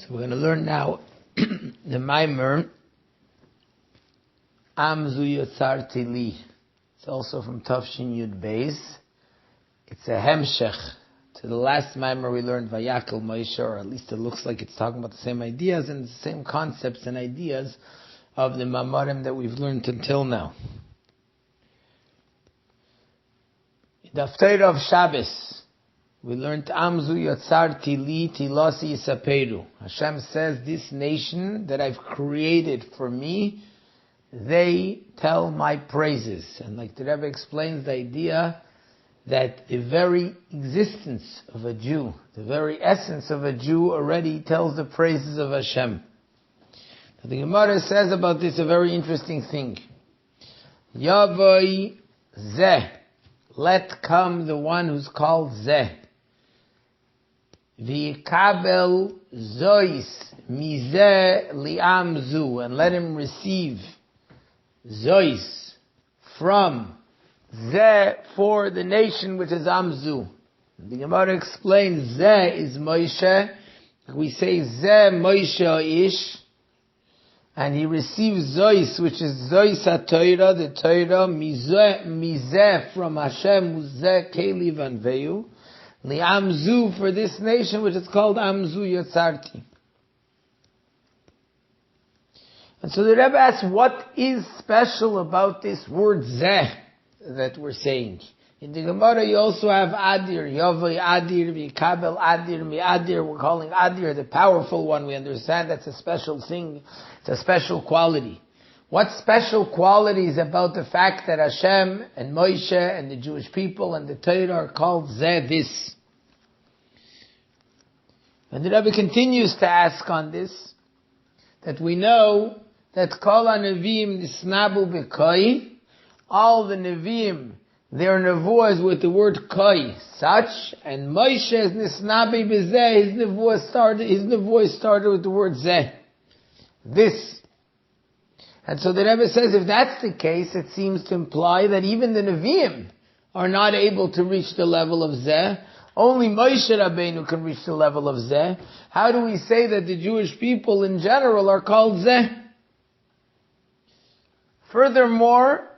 So we're going to learn now the Maimer Yצרתי לי. It's also from Tafshin Yud Beis. It's a hemshech to the last Maimer we learned Vayakel Moshe, or at least it looks like it's talking about the same ideas and the same concepts and ideas of the Mamarim that we've learned until now. In the Haftarah of Shabbos, we learned Yצרתי לי tilasi yisaperu. Hashem says, this nation that I've created for me, they tell my praises. And like the Rebbe explains, the idea that the very existence of a Jew, the very essence of a Jew already tells the praises of Hashem. Now the Gemara says about this a very interesting thing. Yavoi Zeh. Let come the one who's called Zeh. V'yikabel zois mizeh li'am zu, and let him receive zois from zeh for the nation which is amzu. The Gemara explains zeh is Moshe. We say zeh Moshe ish, and he receives zois, which is zois ha-Torah, the Torah mizeh from Hashem, zeh keli vanveyu. Li'amzu, for this nation which is called Amzu Yצרתי. And so the Rebbe asks, what is special about this word Zeh that we're saying? In the Gemara you also have Adir, Yavoi Adir, V'yikabel Adir, Mi'adir. We're calling Adir the powerful one. We understand that's a special thing. It's a special quality. What special qualities about the fact that Hashem and Moshe and the Jewish people and the Torah are called Zeh this? And the Rebbe continues to ask on this, that we know that Kol HaNeviim Nisnabu B'Koi, all the Neviim, their nevuah is with the word Koi, such, and Moshe is Nisnabi B'Zeh, his nevuah started with the word Zeh, this. And so the Rebbe says, if that's the case, it seems to imply that even the Nevi'im are not able to reach the level of Zeh. Only Moshe Rabbeinu can reach the level of Zeh. How do we say that the Jewish people in general are called Zeh? Furthermore,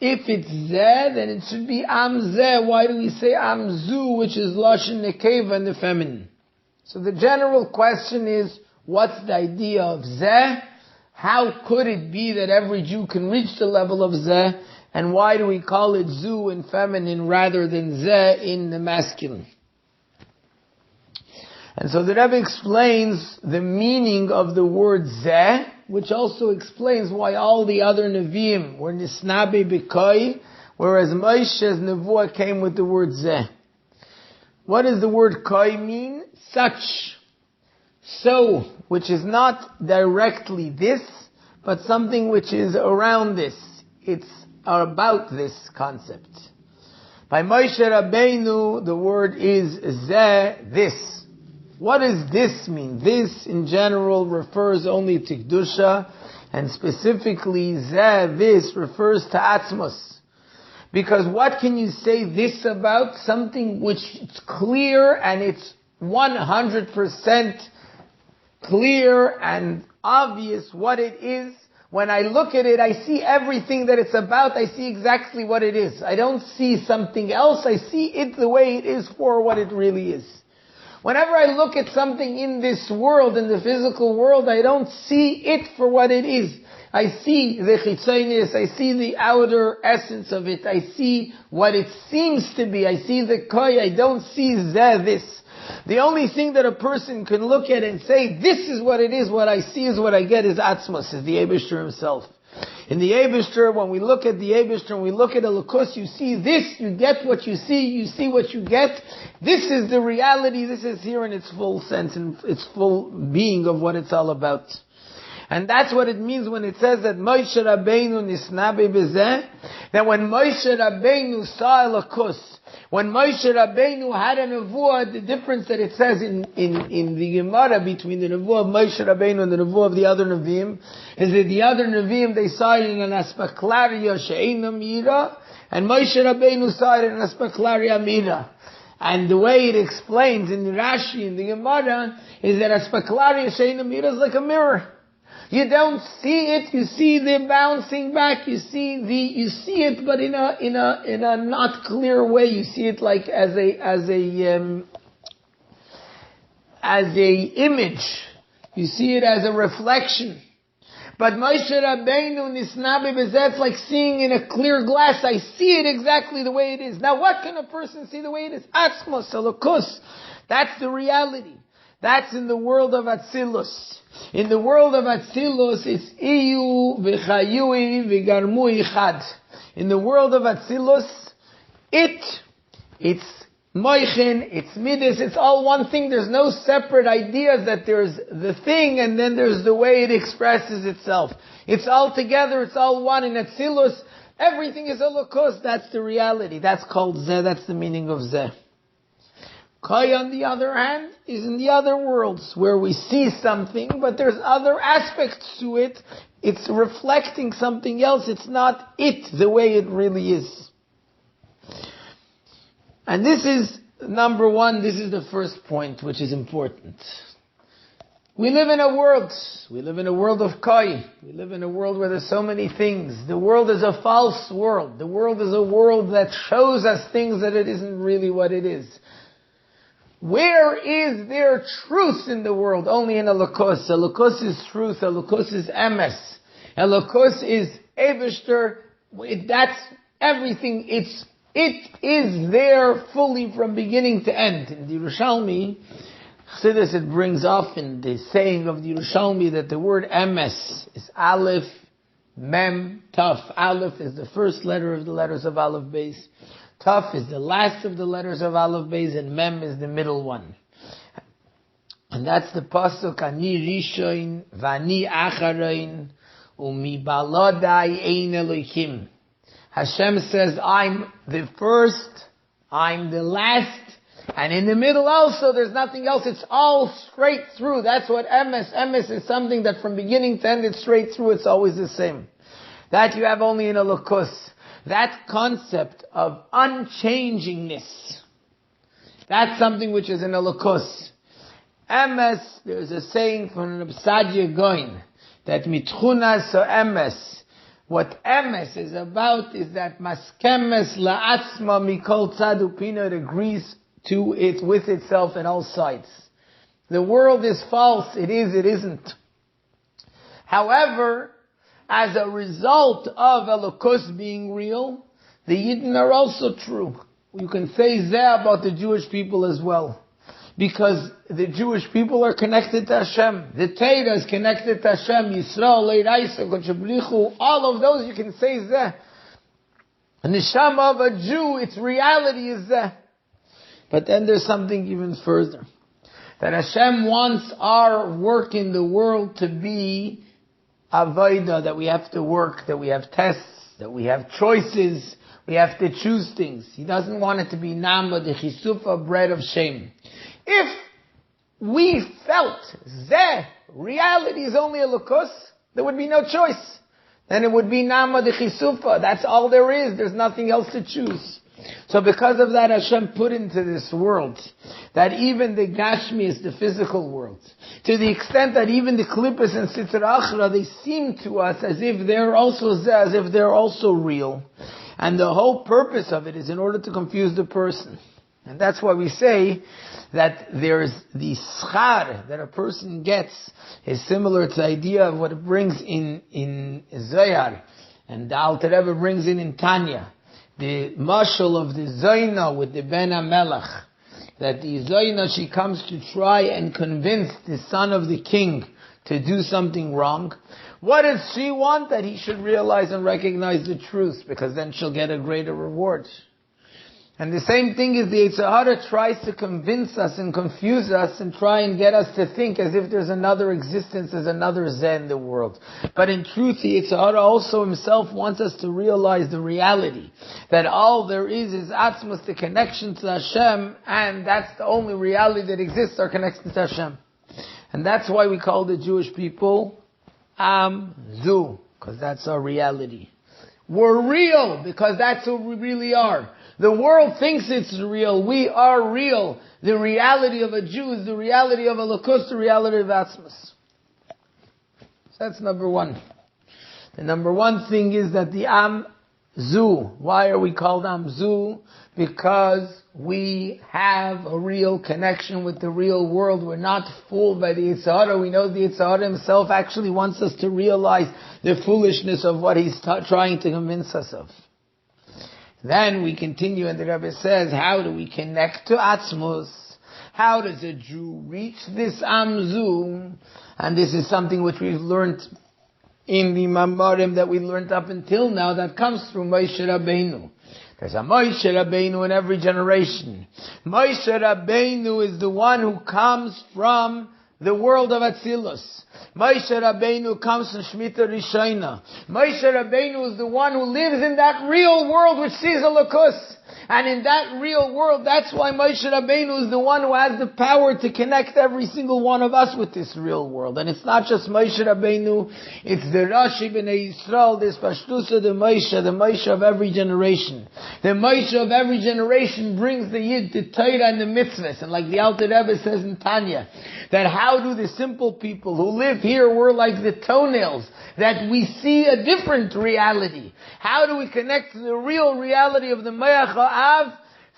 if it's Zeh, then it should be Am Zeh. Why do we say Amzu, which is Lashon Nekeva in the feminine? So the general question is, what's the idea of Zeh? How could it be that every Jew can reach the level of Zeh? And why do we call it Zu in feminine rather than Zeh in the masculine? And so the Rebbe explains the meaning of the word Zeh, which also explains why all the other Nevi'im were Nisnabi B'Koi, whereas Moshe's Nevuah came with the word Zeh. What does the word Koi mean? Such. So, which is not directly this, but something which is around this. It's about this concept. By Moshe Rabbeinu, the word is Zeh, this. What does this mean? This, in general, refers only to Kedusha, and specifically Zeh, this, refers to Atzmos. Because what can you say this about? Something which is clear, and it's 100% clear and obvious what it is. When I look at it, I see everything that it's about. I see exactly what it is. I don't see something else. I see it the way it is for what it really is. Whenever I look at something in this world, in the physical world, I don't see it for what it is. I see the chitzonis, I see the outer essence of it. I see what it seems to be. I see the koi. I don't see zeh, this. The only thing that a person can look at and say, this is what it is, what I see is what I get, is Atzmos, is the Eibishter himself. In the Eibishter, when we look at the Eibishter, when we look at Elokus, you see this, you get what you see what you get. This is the reality, this is here in its full sense and its full being of what it's all about. And that's what it means when it says that Moshe Rabbeinu nisnabe bezeh, that when Moshe Rabbeinu saw Elokus, when Moshe Rabbeinu had a nevuah, the difference that it says in the Gemara between the nevuah of Moshe Rabbeinu and the nevuah of the other Nevi'im, is that the other Nevi'im, they saw it in an aspaklaria she'eina mira, and Moshe Rabbeinu saw it in an aspaklaria mira. And the way it explains in the Rashi, in the Gemara, is that Aspaklari Yeshayna Mira is like a mirror. You don't see it, you see the bouncing back, you see it, but in a not clear way. You see it like as a image. You see it as a reflection. But Moshe Rabbeinu Nisnabi Bezeh, it's like seeing in a clear glass. I see it exactly the way it is. Now what can a person see the way it is? Atzmos, Elokus. That's the reality. That's in the world of Atzilus. In the world of Atzilus, it's Iyu v'chayui v'garmu ichad. In the world of Atzilus, it's Moichin, it's Midas, it's all one thing. There's no separate ideas that there's the thing and then there's the way it expresses itself. It's all together, it's all one. In Atzilus, everything is Elokus. That's the reality. That's called Zeh, that's the meaning of Zeh. Kai, on the other hand, is in the other worlds where we see something, but there's other aspects to it. It's reflecting something else. It's not it the way it really is. And this is number one. This is the first point, which is important. We live in a world. We live in a world of Kai. We live in a world where there's so many things. The world is a false world. The world is a world that shows us things that it isn't really what it is. Where is there truth in the world? Only in Elokus. Elokus is truth. Elokus is emes. Elokus is Eibishter. That's everything. It is there fully from beginning to end. In the Yerushalmi, Chassidus, it brings off in the saying of the Yerushalmi that the word emes is Aleph, Mem, Taf. Aleph is the first letter of the letters of Aleph Beis. Taf is the last of the letters of Aleph Beis, and Mem is the middle one. And that's the pasuk, Ani Rishoin, Vani Acharoin, Umi Balodai Ein Elohim. Hashem says, I'm the first, I'm the last, and in the middle also there's nothing else. It's all straight through. That's what emes. Emes is something that from beginning to end it's straight through. It's always the same. That you have only in Elokus. That concept of unchangingness, that's something which is in Elokus. Emes, there's a saying from an Absadia Goin, that mitchunas so emes, what emes is about is that maskemes la'atzma mikol tzad upina, it agrees to it with itself in all sides. The world is false, it is, it isn't. However, as a result of Elokus being real, the Yidden are also true. You can say Zeh about the Jewish people as well. Because the Jewish people are connected to Hashem. The Torah is connected to Hashem. Yisrael, Leiraisa, Kodshabrichu, all of those you can say Zeh. And the Neshama of a Jew, its reality is Zeh. But then there's something even further. That Hashem wants our work in the world to be Avodah, that we have to work, that we have tests, that we have choices, we have to choose things. He doesn't want it to be Nama, the Chisufa, bread of shame. If we felt Zeh, reality is only Elokus, there would be no choice. Then it would be Nama, the Chisufa. That's all there is. There's nothing else to choose. So because of that, Hashem put into this world that even the Gashmi is the physical world. To the extent that even the Klippas and Sitra Achra, they seem to us as if they're also Zeh, as if they're also real. And the whole purpose of it is in order to confuse the person. And that's why we say that there's the schar that a person gets is similar to the idea of what it brings in Zohar. And the Alter Rebbe brings in Tanya. The mashal of the Zaina with the Ben HaMelech, that the Zaina, she comes to try and convince the son of the king to do something wrong. What does she want? That he should realize and recognize the truth, because then she'll get a greater reward. And the same thing is the Yetzer Hara tries to convince us and confuse us and try and get us to think as if there's another existence, there's another Zeh in the world. But in truth, the Yetzer Hara also himself wants us to realize the reality. That all there is Atzmos, the connection to Hashem, and that's the only reality that exists, our connection to Hashem. And that's why we call the Jewish people Am Zu, because that's our reality. We're real, because that's who we really are. The world thinks it's real. We are real. The reality of a Jew is the reality of a Lakus, the reality of Atzmas. So that's number one. The number one thing is that the Am Zu. Why are we called Am Zu? Because we have a real connection with the real world. We're not fooled by the Yitzhara. We know the Yitzhara himself actually wants us to realize the foolishness of what he's trying to convince us of. Then we continue and the Rebbe says, how do we connect to Atzmus? How does a Jew reach this Am Zu? And this is something which we've learned in the Mamarim that we learned up until now, that comes through Moshe Rabbeinu. There's a Moshe Rabbeinu in every generation. Moshe Rabbeinu is the one who comes from the world of Atzilus. Moshe Rabbeinu comes from Shemitah Rishona. Moshe Rabbeinu is the one who lives in that real world which sees a Lakus. And in that real world, that's why Moshe Rabbeinu is the one who has the power to connect every single one of us with this real world. And it's not just Moshe Rabbeinu, it's the Rashi B'nai Yisrael, this Pashtusa, the Moshe of every generation. The Moshe of every generation brings the Yid to Torah and the mitzvahs. And like the Alter Rebbe says in Tanya, that how do the simple people who live here, we're like the toenails, that we see a different reality. How do we connect to the real reality of the Mayach Ha'av?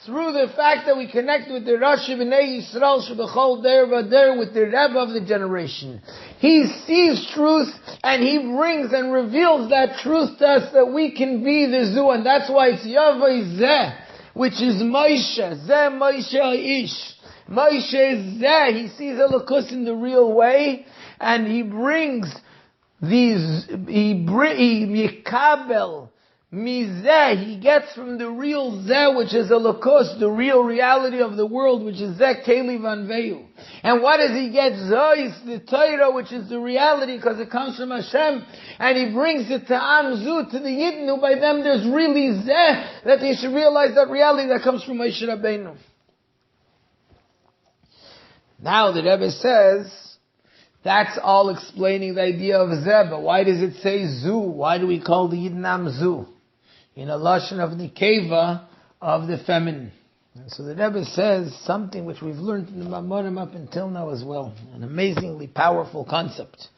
Through the fact that we connect with the Rashi B'nai Yisrael Shebechol Der V'der, with the Rebbe of the generation. He sees truth and he brings and reveals that truth to us that we can be the Zu, and that's why it's Yavai Zeh, which is Moshe. Zeh Moshe Ish. Moshe is Zeh. He sees a Lakus in the real way and he brings these, Yikabel, Mizeh, he gets from the real Zeh, which is a Lakus, the real reality of the world, which is Zeh Keli Vanveyu. And what does he get? Zois, the Torah, which is the reality, because it comes from Hashem, and he brings it to Am Zu, to the Yidden, who by them there's really Zeh, that they should realize that reality that comes from Moshe Rabbeinu. Now the Rebbe says, that's all explaining the idea of Zeh, but why does it say Zu? Why do we call the Yidden Am Zu? In a lashon of Nikeva, of the feminine. And so the Rebbe says something which we've learned in the Mamorim up until now as well. An amazingly powerful concept.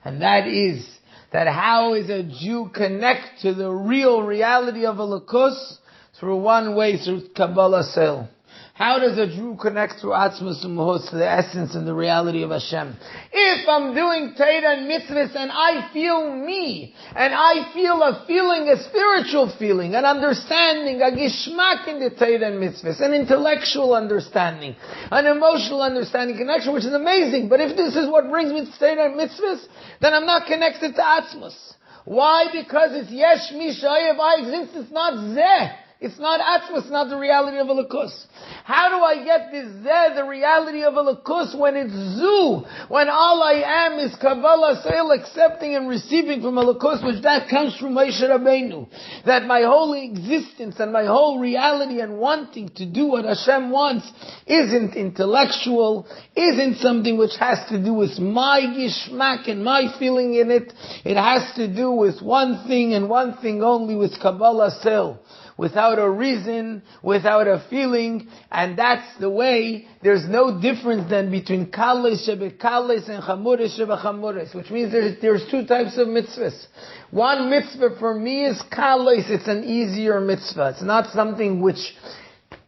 And that is, that how is a Jew connect to the real reality of a Lakus? Through one way, through Kabbalah Sel. How does a Jew connect through Atzmus U'Mahus to the essence and the reality of Hashem? If I'm doing Torah and mitzvahs and I feel me, and I feel a feeling, a spiritual feeling, an understanding, a gishmak in the Torah and mitzvahs, an intellectual understanding, an emotional understanding, connection, which is amazing. But if this is what brings me to Torah and mitzvahs, then I'm not connected to Atzmus. Why? Because it's Yesh Mi Shayev, I exist, it's not Zeh. It's not Atzmus, it's not the reality of a Lakus. How do I get this Zeh, the reality of a Lakus, when it's Zu? When all I am is Kabbalah Seil, accepting and receiving from a Lakus, which that comes from Moshe Rabbeinu. That my whole existence and my whole reality and wanting to do what Hashem wants isn't intellectual, isn't something which has to do with my gishmak and my feeling in it. It has to do with one thing and one thing only, with Kabbalah Seil. Without a reason, without a feeling, and that's the way. There's no difference then between Kales Shebekales and Chamuris Shebechamuris, which means there's two types of mitzvahs. One mitzvah for me is Kales, it's an easier mitzvah. It's not something which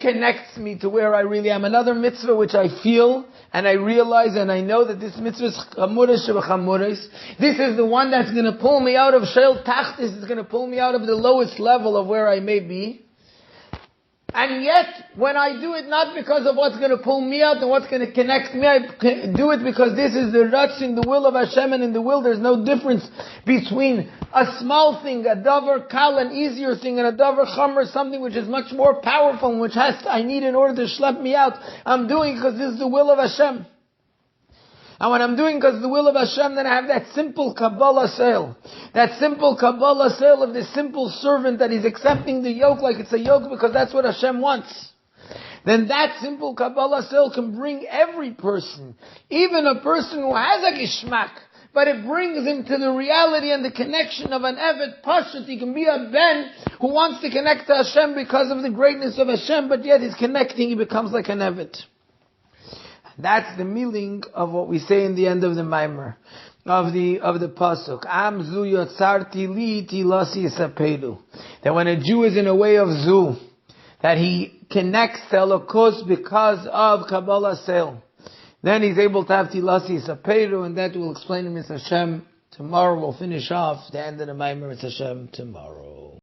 connects me to where I really am. Another mitzvah which I feel and I realize and I know that this mitzvah is Chamuris Shebechamuris. This is the one that's going to pull me out of Sheil Tachtis, is going to pull me out of the lowest level of where I may be. And yet, when I do it not because of what's going to pull me out and what's going to connect me, I do it because this is the Ratz in the will of Hashem, and in the will there's no difference between a small thing, a davar kal, an easier thing, and a davar chamer, something which is much more powerful and which I need in order to schlep me out. I'm doing because this is the will of Hashem. And when I'm doing because the will of Hashem, then I have that simple Kabbalah Seil. That simple Kabbalah Seil of the simple servant that is accepting the yoke like it's a yoke because that's what Hashem wants. Then that simple Kabbalah Seil can bring every person, even a person who has a gishmak, but it brings him to the reality and the connection of an Evet Pashut. He can be a Ben who wants to connect to Hashem because of the greatness of Hashem, but yet he's connecting, he becomes like an Evet. That's the meaning of what we say in the end of the Maimer, of the pasuk. Am zu ytzarti li tilasi yisapedu. That when a Jew is in a way of zu, that he connects to Elokus because of Kabbalah Sel, then he's able to have tilasi yisapedu, and that will explain in Mitzvah Hashem tomorrow. We'll finish off the end of the Maimer Mitzvah Hashem tomorrow.